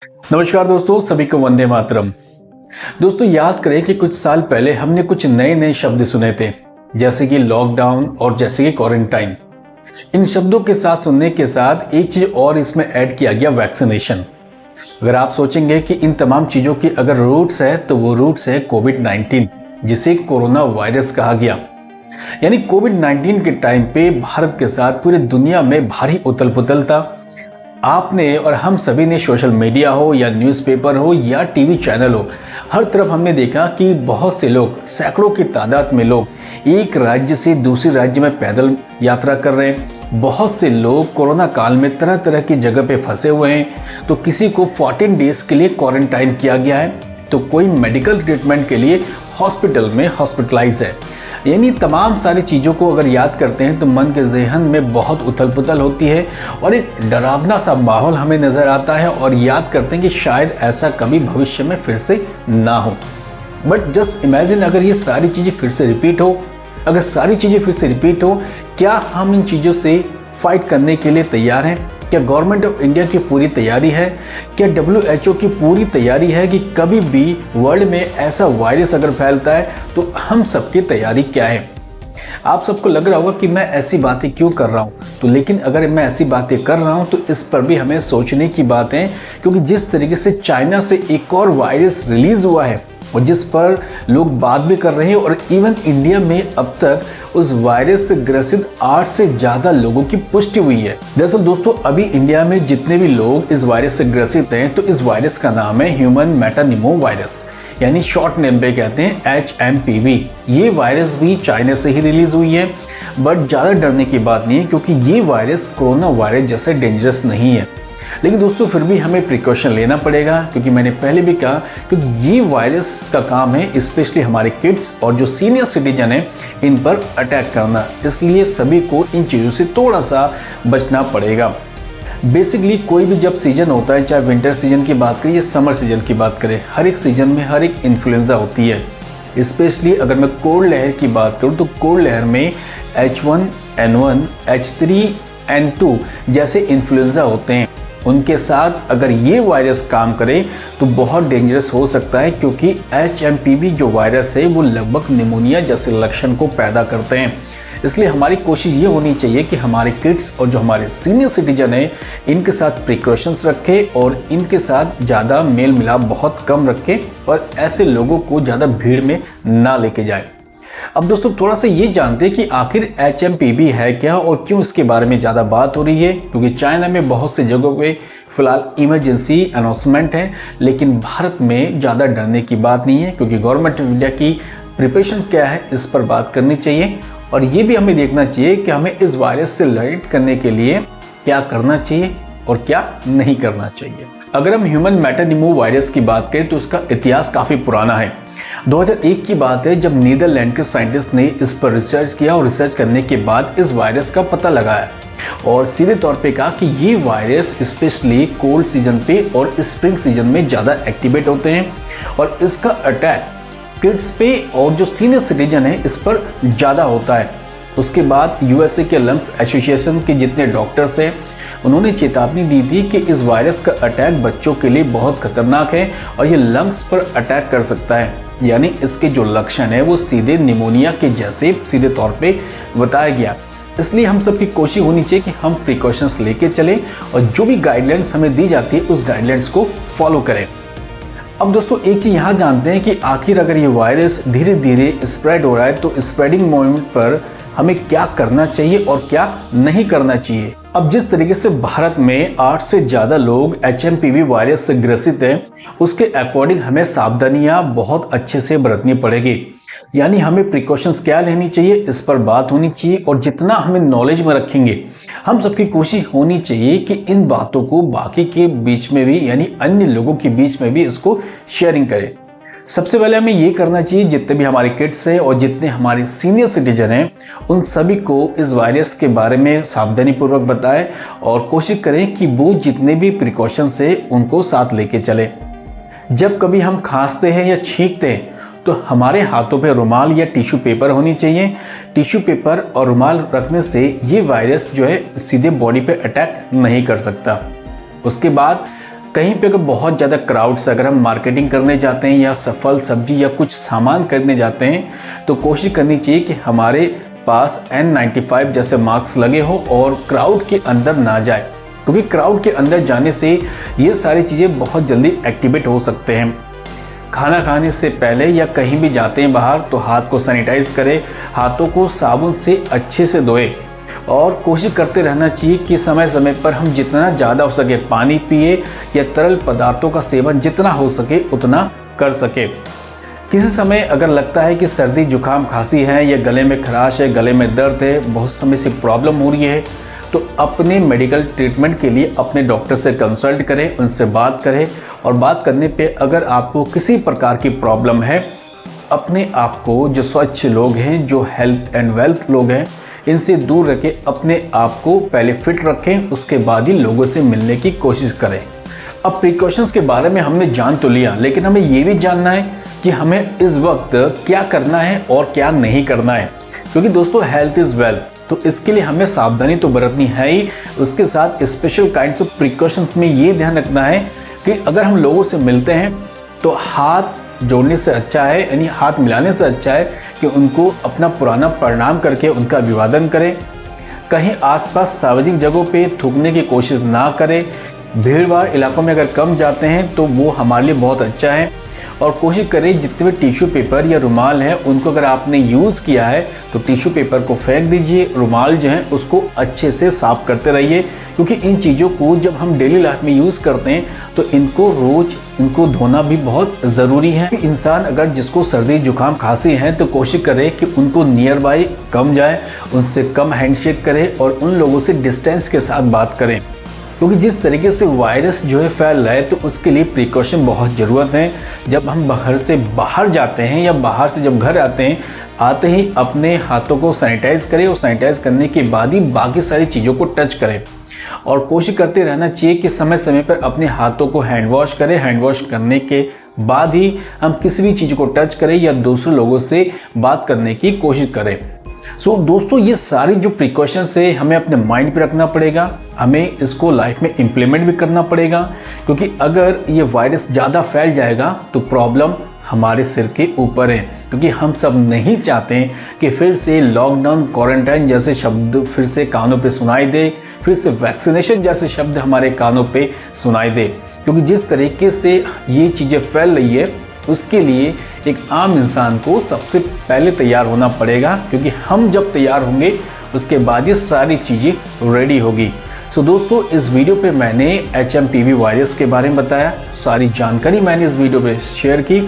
नमस्कार दोस्तों, सभी को वंदे मातरम। दोस्तों याद करें कि कुछ साल पहले हमने कुछ नए नए शब्द सुने थे, जैसे कि लॉकडाउन और जैसे कि क्वारंटाइन। इन शब्दों के साथ सुनने के साथ एक चीज और इसमें ऐड किया गया, वैक्सीनेशन। अगर आप सोचेंगे कि इन तमाम चीजों की अगर रूट्स है तो वो रूट्स है कोविड-19, जिसे कोरोना वायरस कहा गया। यानी कोविड-19 के टाइम पे भारत के साथ पूरी दुनिया में भारी उथल पुथल था। आपने और हम सभी ने सोशल मीडिया हो या न्यूज़पेपर हो या टीवी चैनल हो, हर तरफ हमने देखा कि बहुत से लोग, सैकड़ों की तादाद में लोग एक राज्य से दूसरे राज्य में पैदल यात्रा कर रहे हैं। बहुत से लोग कोरोना काल में तरह तरह की जगह पे फंसे हुए हैं। तो किसी को 14 डेज के लिए क्वारंटाइन किया गया है, तो कोई मेडिकल ट्रीटमेंट के लिए हॉस्पिटल में हॉस्पिटलाइज है। यानी तमाम सारी चीज़ों को अगर याद करते हैं तो मन के ज़हन में बहुत उथल पुथल होती है और एक डरावना सा माहौल हमें नज़र आता है, और याद करते हैं कि शायद ऐसा कभी भविष्य में फिर से ना हो। बट जस्ट इमेजिन, अगर ये सारी चीज़ें फिर से रिपीट हो, अगर सारी चीज़ें फिर से रिपीट हो, क्या हम इन चीज़ों से फाइट करने के लिए तैयार हैं? क्या गवर्नमेंट ऑफ इंडिया की पूरी तैयारी है? क्या WHO की पूरी तैयारी है कि कभी भी वर्ल्ड में ऐसा वायरस अगर फैलता है तो हम सबकी तैयारी क्या है? आप सबको लग रहा होगा कि मैं ऐसी बातें क्यों कर रहा हूँ, तो लेकिन अगर मैं ऐसी बातें कर रहा हूँ तो इस पर भी हमें सोचने की बात है, क्योंकि जिस तरीके से चाइना से एक और वायरस रिलीज हुआ है और जिस पर लोग बात भी कर रहे हैं, और इवन इंडिया में अब तक उस वायरस से ग्रसित 8 से ज़्यादा लोगों की पुष्टि हुई है। दरअसल दोस्तों, अभी इंडिया में जितने भी लोग इस वायरस से ग्रसित हैं, तो इस वायरस का नाम है ह्यूमन मेटानिमो वायरस, यानी शॉर्ट नेम पे कहते हैं HMPV। ये वायरस भी चाइना से ही रिलीज हुई है, बट ज़्यादा डरने की बात नहीं है, क्योंकि ये वायरस कोरोना वायरस जैसे डेंजरस नहीं है। लेकिन दोस्तों फिर भी हमें प्रिकॉशन लेना पड़ेगा, क्योंकि मैंने पहले भी कहा, क्योंकि ये वायरस का काम है स्पेशली हमारे किड्स और जो सीनियर सिटीजन हैं इन पर अटैक करना। इसलिए सभी को इन चीज़ों से थोड़ा सा बचना पड़ेगा। बेसिकली कोई भी जब सीजन होता है, चाहे विंटर सीजन की बात करें या समर सीजन की बात करें, हर एक सीजन में हर एक इन्फ्लुएंजा होती है। स्पेशली अगर मैं कोल्ड लहर की बात करूँ तो कोल्ड लहर में H1N1, H3N2 जैसे इन्फ्लुएंजा होते हैं। उनके साथ अगर ये वायरस काम करे तो बहुत डेंजरस हो सकता है, क्योंकि HMPV जो वायरस है वो लगभग निमोनिया जैसे लक्षण को पैदा करते हैं। इसलिए हमारी कोशिश ये होनी चाहिए कि हमारे किड्स और जो हमारे सीनियर सिटीजन हैं इनके साथ प्रिकॉशंस रखें और इनके साथ ज़्यादा मेल मिलाप बहुत कम रखें, और ऐसे लोगों को ज़्यादा भीड़ में ना लेके जाएं। अब दोस्तों थोड़ा सा ये जानते हैं कि आखिर HMPV है क्या और क्यों इसके बारे में ज़्यादा बात हो रही है। क्योंकि चाइना में बहुत से जगहों पे फिलहाल इमरजेंसी अनाउंसमेंट है, लेकिन भारत में ज़्यादा डरने की बात नहीं है, क्योंकि गवर्नमेंट ऑफ इंडिया की प्रिपरेशन क्या है इस पर बात करनी चाहिए। और ये भी हमें देखना चाहिए कि हमें इस वायरस से लड़ाई करने के लिए क्या करना चाहिए और क्या नहीं करना चाहिए। अगर हम ह्यूमन मेटानिमो वायरस की बात करें तो उसका इतिहास काफ़ी पुराना है। 2001 की बात है जब नीदरलैंड के साइंटिस्ट ने इस पर रिसर्च किया, और रिसर्च करने के बाद इस वायरस का पता लगाया और सीधे तौर पे कहा कि ये वायरस स्पेशली कोल्ड सीजन पे और स्प्रिंग सीजन में ज़्यादा एक्टिवेट होते हैं, और इसका अटैक किड्स पे और जो सीनियर सिटीजन है इस पर ज़्यादा होता है। उसके बाद USA के लंग्स एसोसिएशन के जितने डॉक्टर्स हैं उन्होंने चेतावनी दी थी कि इस वायरस का अटैक बच्चों के लिए बहुत खतरनाक है और ये लंग्स पर अटैक कर सकता है। यानी इसके जो लक्षण है वो सीधे निमोनिया के जैसे सीधे तौर पे बताया गया। इसलिए हम सबकी कोशिश होनी चाहिए कि हम प्रिकॉशंस लेके चलें और जो भी गाइडलाइंस हमें दी जाती है उस गाइडलाइंस को फॉलो करें। अब दोस्तों एक चीज़ यहाँ जानते हैं कि आखिर अगर ये वायरस धीरे धीरे स्प्रेड हो रहा है तो स्प्रेडिंग मोमेंट पर हमें क्या करना चाहिए और क्या नहीं करना चाहिए। अब जिस तरीके से भारत में 8 से ज़्यादा लोग HMPV वायरस से ग्रसित हैं, उसके अकॉर्डिंग हमें सावधानियां बहुत अच्छे से बरतनी पड़ेगी। यानी हमें प्रिकॉशंस क्या लेनी चाहिए इस पर बात होनी चाहिए, और जितना हमें नॉलेज में रखेंगे हम सबकी कोशिश होनी चाहिए कि इन बातों को बाकी के बीच में भी, यानी अन्य लोगों के बीच में भी इसको शेयरिंग करें। सबसे पहले हमें ये करना चाहिए, जितने भी हमारे किड्स हैं और जितने हमारे सीनियर सिटीजन हैं उन सभी को इस वायरस के बारे में सावधानी पूर्वक बताएं और कोशिश करें कि वो जितने भी प्रिकॉशंस हैं उनको साथ लेके चलें। जब कभी हम खांसते हैं या छींकते हैं तो हमारे हाथों पे रुमाल या टिश्यू पेपर होनी चाहिए। टिश्यू पेपर और रुमाल रखने से ये वायरस जो है सीधे बॉडी पे अटैक नहीं कर सकता। उसके बाद कहीं पे अगर बहुत ज़्यादा क्राउड से अगर हम मार्केटिंग करने जाते हैं या फल सब्जी या कुछ सामान खरीदने जाते हैं तो कोशिश करनी चाहिए कि हमारे पास N95 जैसे मास्क लगे हो और क्राउड के अंदर ना जाए, क्योंकि क्राउड के अंदर जाने से ये सारी चीज़ें बहुत जल्दी एक्टिवेट हो सकते हैं। खाना खाने से पहले या कहीं भी जाते हैं बाहर तो हाथ को सैनिटाइज करें, हाथों को साबुन से अच्छे से धोएं और कोशिश करते रहना चाहिए कि समय समय पर हम जितना ज़्यादा हो सके पानी पिए या तरल पदार्थों का सेवन जितना हो सके उतना कर सके। किसी समय अगर लगता है कि सर्दी जुकाम खांसी है या गले में खराश है, गले में दर्द है, बहुत समय से प्रॉब्लम हो रही है, तो अपने मेडिकल ट्रीटमेंट के लिए अपने डॉक्टर से कंसल्ट करें, उनसे बात करें और बात करने पे अगर आपको किसी प्रकार की प्रॉब्लम है, अपने आप को जो स्वच्छ लोग हैं, जो हेल्थ एंड वेल्थ लोग हैं, इनसे दूर रखें, अपने आप को पहले फिट रखें, उसके बाद ही लोगों से मिलने की कोशिश करें। अब प्रिकॉशंस के बारे में हमने जान तो लिया, लेकिन हमें ये भी जानना है कि हमें इस वक्त क्या करना है और क्या नहीं करना है, क्योंकि दोस्तों हेल्थ इज़ वेल्थ, तो इसके लिए हमें सावधानी तो बरतनी है ही, उसके साथ स्पेशल काइंड्स ऑफ प्रिकॉशंस में ये ध्यान रखना है कि अगर हम लोगों से मिलते हैं तो हाथ जोड़ने से अच्छा है, यानी हाथ मिलाने से अच्छा है कि उनको अपना पुराना प्रणाम करके उनका अभिवादन करें। कहीं आसपास सार्वजनिक जगहों पे थूकने की कोशिश ना करें। भीड़ भाड़ इलाकों में अगर कम जाते हैं तो वो हमारे लिए बहुत अच्छा है। और कोशिश करें जितने भी टिश्यू पेपर या रुमाल हैं उनको अगर आपने यूज़ किया है तो टिश्यू पेपर को फेंक दीजिए, रुमाल जो है उसको अच्छे से साफ करते रहिए, क्योंकि इन चीज़ों को जब हम डेली लाइफ में यूज़ करते हैं तो इनको रोज़ इनको धोना भी बहुत ज़रूरी है। इंसान अगर जिसको सर्दी जुकाम खांसी है तो कोशिश करे कि उनको नियर बाई कम जाए, उनसे कम हैंडशेक करें और उन लोगों से डिस्टेंस के साथ बात करें, क्योंकि जिस तरीके से वायरस जो है फैल रहा है तो उसके लिए प्रिकॉशन बहुत ज़रूरत है। जब हम घर से बाहर जाते हैं या बाहर से जब घर आते हैं, आते ही अपने हाथों को सैनिटाइज करें और सैनिटाइज करने के बाद ही बाकी सारी चीज़ों को टच करें। और कोशिश करते रहना चाहिए कि समय समय पर अपने हाथों को हैंड वॉश करें। हैंड वॉश करने के बाद ही हम किसी भी चीज़ को टच करें या दूसरे लोगों से बात करने की कोशिश करें। दोस्तों ये सारी जो प्रिकॉशंस है हमें अपने माइंड पे रखना पड़ेगा, हमें इसको लाइफ में इम्प्लीमेंट भी करना पड़ेगा, क्योंकि अगर ये वायरस ज़्यादा फैल जाएगा तो प्रॉब्लम हमारे सिर के ऊपर है। क्योंकि हम सब नहीं चाहते कि फिर से लॉकडाउन, क्वारंटाइन जैसे शब्द फिर से कानों पे सुनाई दे, फिर से वैक्सीनेशन जैसे शब्द हमारे कानों पे सुनाई दे, क्योंकि जिस तरीके से ये चीज़ें फैल रही है उसके लिए एक आम इंसान को सबसे पहले तैयार होना पड़ेगा, क्योंकि हम जब तैयार होंगे उसके बाद ये सारी चीज़ें रेडी होगी। दोस्तों इस वीडियो पे मैंने HMPV वायरस के बारे में बताया, सारी जानकारी मैंने इस वीडियो पे शेयर की।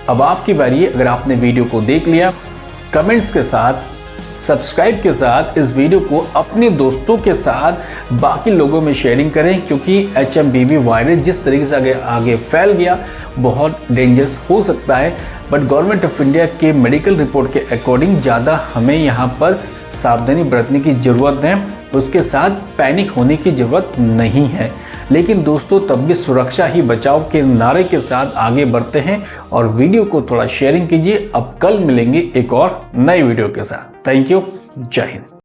अब आपकी बारी है, अगर आपने वीडियो को देख लिया, कमेंट्स के साथ, सब्सक्राइब के साथ इस वीडियो को अपने दोस्तों के साथ बाकी लोगों में शेयरिंग करें, क्योंकि HMPV वायरस जिस तरीके से आगे फैल गया बहुत डेंजरस हो सकता है। बट गवर्नमेंट ऑफ इंडिया के मेडिकल रिपोर्ट के अकॉर्डिंग ज़्यादा हमें यहाँ पर सावधानी बरतने की ज़रूरत है, उसके साथ पैनिक होने की ज़रूरत नहीं है। लेकिन दोस्तों तब भी सुरक्षा ही बचाव के नारे के साथ आगे बढ़ते हैं और वीडियो को थोड़ा शेयरिंग कीजिए। अब कल मिलेंगे एक और नए वीडियो के साथ। थैंक यू, जय हिंद।